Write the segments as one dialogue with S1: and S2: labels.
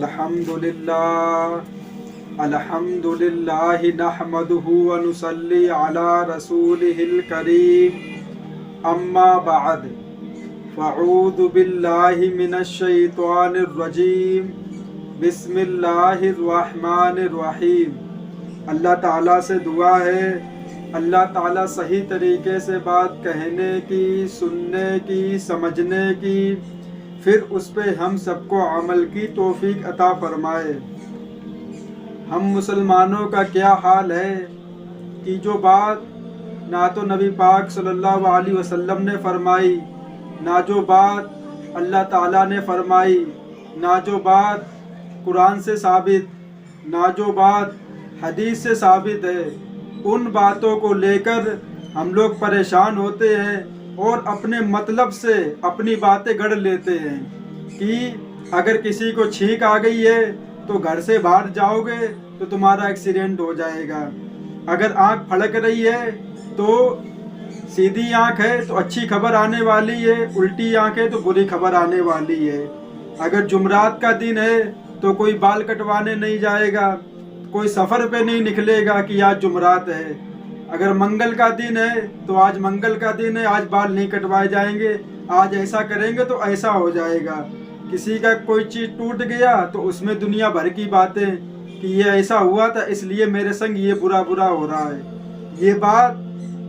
S1: अल्हम्दुलिल्लाह नहमदुहु व नुसल्ली अला रसूलिहिल करीम अम्मा बाद फ़अऊज़ु बिल्लाहि मिनश शैतानिर रजीम बिस्मिल्लाहिर रहमानिर रहीम। अल्लाह ताला से दुआ है, अल्लाह ताला सही तरीके से बात कहने की, सुनने की, समझने की, फिर उस पे हम सबको अमल की तौफीक अता फरमाए। हम मुसलमानों का क्या हाल है कि जो बात ना तो नबी पाक सल्लल्लाहु अलैहि वसल्लम ने फरमाई, ना जो बात अल्लाह ताला ने फरमाई, ना जो बात कुरान से साबित, ना जो बात हदीस से साबित है, उन बातों को लेकर हम लोग परेशान होते हैं और अपने मतलब से अपनी बातें गढ़ लेते हैं कि अगर किसी को छींक आ गई है तो घर से बाहर जाओगे तो तुम्हारा एक्सीडेंट हो जाएगा। अगर आँख फड़क रही है तो सीधी आँख है तो अच्छी खबर आने वाली है, उल्टी आँख है तो बुरी खबर आने वाली है। अगर जुमरात का दिन है तो कोई बाल कटवाने नहीं जाएगा, कोई सफ़र पे नहीं निकलेगा कि आज जुमरात है। अगर मंगल का दिन है तो आज मंगल का दिन है, आज बाल नहीं कटवाए जाएंगे, आज ऐसा करेंगे तो ऐसा हो जाएगा। किसी का कोई चीज़ टूट गया तो उसमें दुनिया भर की बातें कि ये ऐसा हुआ था इसलिए मेरे संग ये बुरा बुरा हो रहा है। ये बात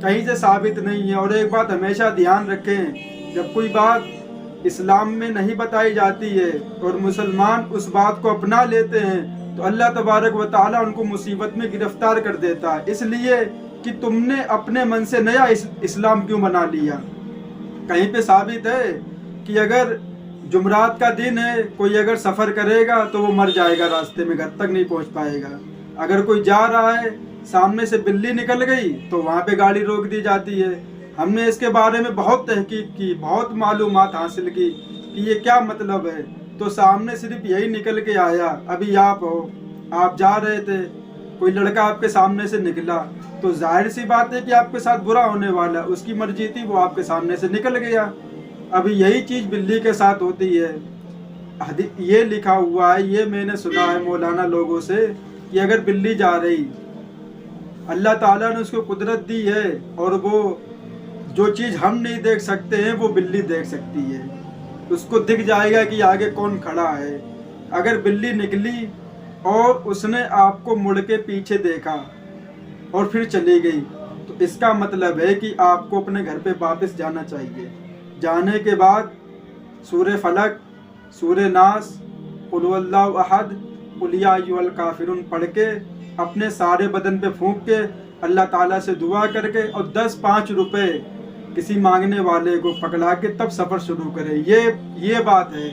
S1: कहीं से साबित नहीं है। और एक बात हमेशा ध्यान रखें, जब कोई बात इस्लाम में नहीं बताई जाती है और मुसलमान उस बात को अपना लेते हैं तो अल्लाह तबारक व तआला उनको मुसीबत में गिरफ्तार कर देता है, इसलिए कि तुमने अपने मन से नया इस्लाम क्यों बना लिया। कहीं पे साबित है कि अगर जुमरात का दिन है, कोई अगर सफ़र करेगा तो वो मर जाएगा, रास्ते में घर तक नहीं पहुंच पाएगा। अगर कोई जा रहा है, सामने से बिल्ली निकल गई तो वहाँ पे गाड़ी रोक दी जाती है। हमने इसके बारे में बहुत तहकीक की, बहुत मालूमात हासिल की कि ये क्या मतलब है। तो सामने सिर्फ यही निकल के आया, अभी आप हो, आप जा रहे थे, कोई लड़का आपके सामने से निकला तो जाहिर सी बात है कि आपके साथ बुरा होने वाला, उसकी मर्जी थी, वो आपके सामने से निकल गया। अभी यही चीज़ बिल्ली के साथ होती है। ये लिखा हुआ है, ये मैंने सुना है मौलाना लोगों से कि अगर बिल्ली जा रही, अल्लाह ताला ने उसको कुदरत दी है और वो जो चीज़ हम नहीं देख सकते हैं वो बिल्ली देख सकती है। उसको दिख जाएगा कि आगे कौन खड़ा है। अगर बिल्ली निकली और उसने आपको मुड़ के पीछे देखा और फिर चली गई तो इसका मतलब है कि आपको अपने घर पे वापस जाना चाहिए। जाने के बाद सूरे फलक, सूरे नास, कुल हुवल्लाहु अहद, कुल या अय्युहल काफिरून पढ़ के अपने सारे बदन पे फूंक के अल्लाह ताला से दुआ करके और 10-5 रुपए किसी मांगने वाले को पकड़ा के तब सफ़र शुरू करें। ये बात है।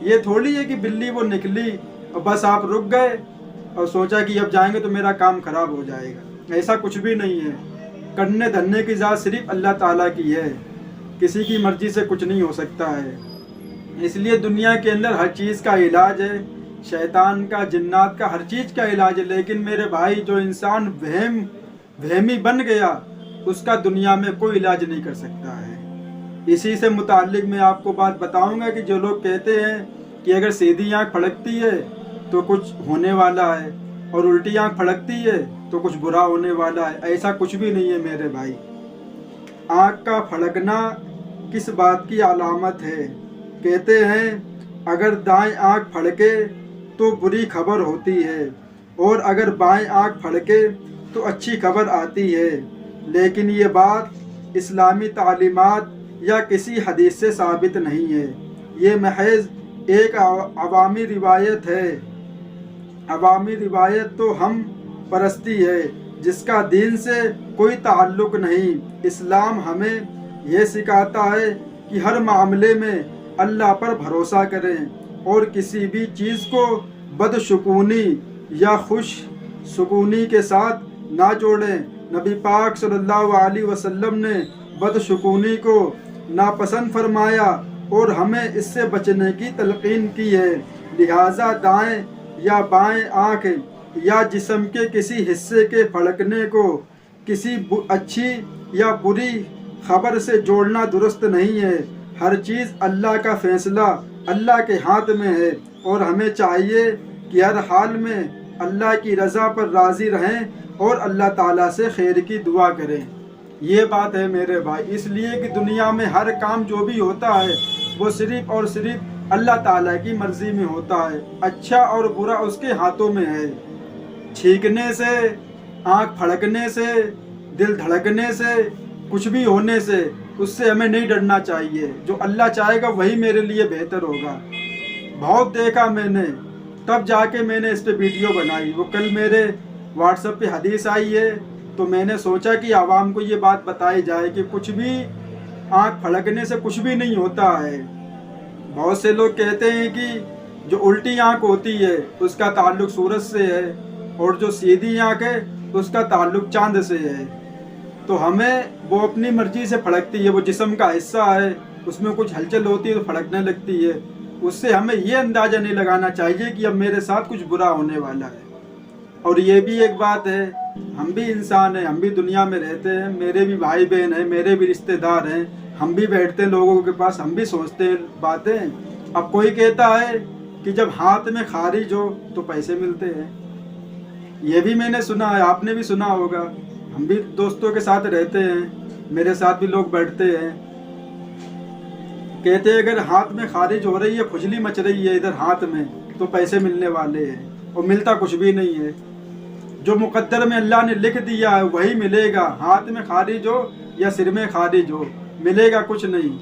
S1: ये थोड़ी है कि बिल्ली वो निकली और बस आप रुक गए और सोचा कि अब जाएंगे तो मेरा काम खराब हो जाएगा। ऐसा कुछ भी नहीं है। करने धरने की ज़ात सिर्फ अल्लाह ताला की है, किसी की मर्जी से कुछ नहीं हो सकता है। इसलिए दुनिया के अंदर हर चीज़ का इलाज है, शैतान का, जिन्नात का, हर चीज़ का इलाज है। लेकिन मेरे भाई, जो इंसान वहमी बन गया उसका दुनिया में कोई इलाज नहीं कर सकता है। इसी से मुताल्लिक मैं आपको बात बताऊंगा कि जो लोग कहते हैं कि अगर सीधी आँख फड़कती है तो कुछ होने वाला है और उल्टी आँख फड़कती है तो कुछ बुरा होने वाला है, ऐसा कुछ भी नहीं है मेरे भाई। आँख का फड़कना किस बात की अलामत है? कहते हैं अगर दाएं आँख फड़के तो बुरी खबर होती है और अगर बाएं आँख फड़के तो अच्छी खबर आती है। लेकिन ये बात इस्लामी तालीमात या किसी हदीस से साबित नहीं है। ये महज एक अवामी रिवायत है। अवामी रिवायत तो हम परस्ती है जिसका दीन से कोई ताल्लुक़ नहीं। इस्लाम हमें यह सिखाता है कि हर मामले में अल्लाह पर भरोसा करें और किसी भी चीज़ को बदशुकूनी या खुश सुकूनी के साथ ना जोड़ें। नबी पाक सल्लल्लाहु अलैहि वसल्लम ने बदशुकूनी को नापसंद फरमाया और हमें इससे बचने की तलकीन की है। लिहाजा दाएं या बाएं आँख या जिस्म के किसी हिस्से के फड़कने को किसी अच्छी या बुरी खबर से जोड़ना दुरुस्त नहीं है। हर चीज़ अल्लाह का फैसला अल्लाह के हाथ में है। اور ہمیں چاہیے کہ ہر حال میں اللہ کی رضا پر راضی رہیں اور اللہ تعالیٰ سے خیر کی دعا کریں۔ یہ بات ہے میرے بھائی، اس لیے کہ دنیا میں ہر کام جو بھی ہوتا ہے وہ صرف اور صرف اللہ تعالیٰ کی مرضی میں ہوتا ہے۔ اچھا اور برا اس کے ہاتھوں میں ہے۔ چھینکنے سے، آنکھ پھڑکنے سے، دل دھڑکنے سے، کچھ بھی ہونے سے اس سے ہمیں نہیں ڈرنا چاہیے۔ جو اللہ چاہے گا وہی میرے لیے بہتر ہوگا۔ بہت دیکھا میں نے، تب جا کے میں نے اس پہ ویڈیو بنائی۔ وہ کل میرے واٹس ایپ پہ حدیث آئی ہے تو میں نے سوچا کہ عوام کو یہ بات بتائی جائے کہ کچھ بھی آنکھ پھڑکنے سے کچھ بھی نہیں ہوتا ہے۔ بہت سے لوگ کہتے ہیں کہ جو الٹی آنکھ ہوتی ہے اس کا تعلق سورج سے ہے اور جو سیدھی آنکھ ہے اس کا تعلق چاند سے ہے۔ تو ہمیں وہ اپنی مرضی سے پھڑکتی ہے، وہ جسم کا حصہ ہے، اس میں کچھ ہلچل ہوتی ہے تو پھڑکنے لگتی ہے۔ اس سے ہمیں یہ اندازہ نہیں لگانا چاہیے کہ اب میرے ساتھ کچھ برا ہونے والا ہے۔ اور یہ بھی ایک بات ہے، ہم بھی انسان ہیں، ہم بھی دنیا میں رہتے ہیں، میرے بھی بھائی بہن ہیں، میرے بھی رشتہ دار ہیں، ہم بھی بیٹھتے ہیں لوگوں کے پاس، ہم بھی سوچتے ہیں باتیں۔ اب کوئی کہتا ہے کہ جب ہاتھ میں خارج ہو تو پیسے ملتے ہیں، یہ بھی میں نے سنا ہے، آپ نے بھی سنا ہوگا۔ ہم بھی دوستوں کے ساتھ رہتے ہیں، میرے ساتھ بھی لوگ بیٹھتے ہیں، کہتے ہیں اگر ہاتھ میں خارج ہو رہی ہے، کھجلی مچ رہی ہے ادھر ہاتھ میں تو پیسے ملنے والے ہیں، اور ملتا کچھ بھی نہیں ہے۔ جو مقدر میں اللہ نے لکھ دیا ہے وہی ملے گا، ہاتھ میں خارج ہو یا سر میں خارج ہو، ملے گا کچھ نہیں۔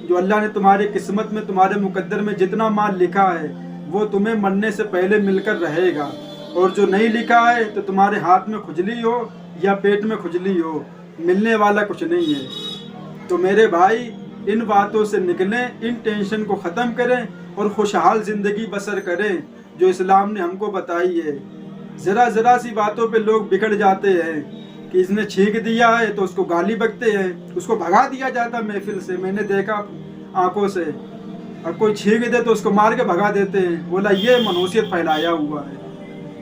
S1: جو اللہ نے تمہاری قسمت میں، تمہارے مقدر میں جتنا مال لکھا ہے وہ تمہیں مرنے سے پہلے مل کر رہے گا، اور جو نہیں لکھا ہے تو تمہارے ہاتھ میں کھجلی ہو یا پیٹ میں کھجلی ہو، ملنے والا کچھ نہیں ہے۔ تو میرے بھائی ان باتوں سے نکلیں، ان ٹینشن کو ختم کریں اور خوشحال زندگی بسر کریں جو اسلام نے ہم کو بتائی ہے۔ ذرا ذرا سی باتوں پہ لوگ بگڑ جاتے ہیں کہ اس نے چھینک دیا ہے تو اس کو گالی بکتے ہیں، اس کو بھگا دیا جاتا محفل سے، میں نے دیکھا آنکھوں سے۔ اور کوئی چھینک دے تو اس کو مار کے بھگا دیتے ہیں، بولا یہ منحوسیت پھیلایا ہوا ہے۔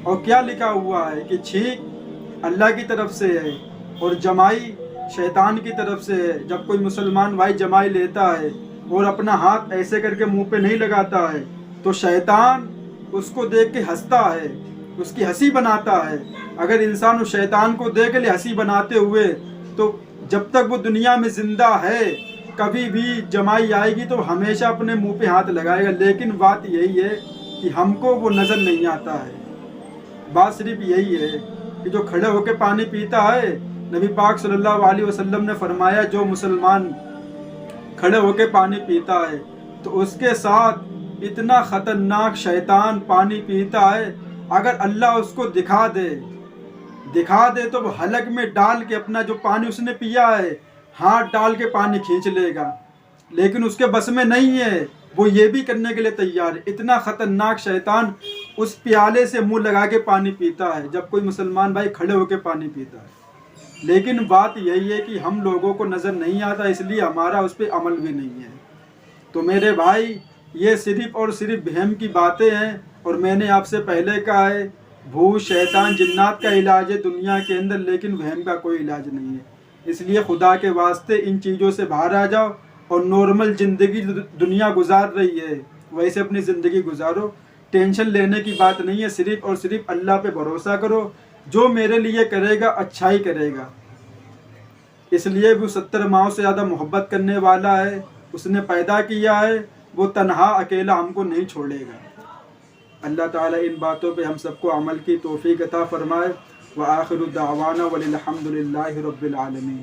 S1: اور کیا لکھا ہوا ہے کہ چھینک اللہ کی طرف سے ہے اور جمائی شیطان کی طرف سے ہے۔ جب کوئی مسلمان بھائی جمائی لیتا ہے اور اپنا ہاتھ ایسے کر کے منہ پہ نہیں لگاتا ہے تو شیطان اس کو دیکھ کے ہنستا ہے، اس کی ہنسی بناتا ہے۔ اگر انسان اس شیطان کو دیکھ لے ہنسی بناتے ہوئے تو جب تک وہ دنیا میں زندہ ہے کبھی بھی جمائی آئے گی تو ہمیشہ اپنے منہ پہ ہاتھ لگائے گا۔ لیکن بات یہی ہے کہ ہم کو وہ نظر نہیں آتا ہے۔ بات صرف یہی ہے کہ جو کھڑے ہو کے پانی پیتا ہے، نبی پاک صلی اللہ علیہ وسلم نے فرمایا جو مسلمان کھڑے ہو کے پانی پیتا ہے تو اس کے ساتھ اتنا خطرناک شیطان پانی پیتا ہے، اگر اللہ اس کو دکھا دے تو وہ حلق میں ڈال کے اپنا جو پانی اس نے پیا ہے ہاتھ ڈال کے پانی کھینچ لے گا، لیکن اس کے بس میں نہیں ہے، وہ یہ بھی کرنے کے لیے تیار ہے۔ اتنا خطرناک شیطان اس پیالے سے منہ لگا کے پانی پیتا ہے جب کوئی مسلمان بھائی کھڑے ہو کے پانی پیتا ہے۔ لیکن بات یہی ہے کہ ہم لوگوں کو نظر نہیں آتا، اس لیے ہمارا اس پہ عمل بھی نہیں ہے۔ تو میرے بھائی یہ صرف اور صرف وہم کی باتیں ہیں، اور میں نے آپ سے پہلے کہا ہے بھوت شیطان جنات کا علاج ہے دنیا کے اندر، لیکن وہم کا کوئی علاج نہیں ہے۔ اس لیے خدا کے واسطے ان چیزوں سے باہر آ جاؤ اور نارمل زندگی دنیا گزار رہی ہے ویسے اپنی زندگی گزارو۔ ٹینشن لینے کی بات نہیں ہے، صرف اور صرف اللہ پہ بھروسہ کرو، جو میرے لیے کرے گا اچھا ہی کرے گا۔ اس لیے وہ 70 ماہوں سے زیادہ محبت کرنے والا ہے، اس نے پیدا کیا ہے، وہ تنہا اکیلا ہم کو نہیں چھوڑے گا۔ اللہ تعالیٰ ان باتوں پہ ہم سب کو عمل کی توفیق عطا فرمائے۔ وآخر دعوانا وللحمد للہ رب العالمین۔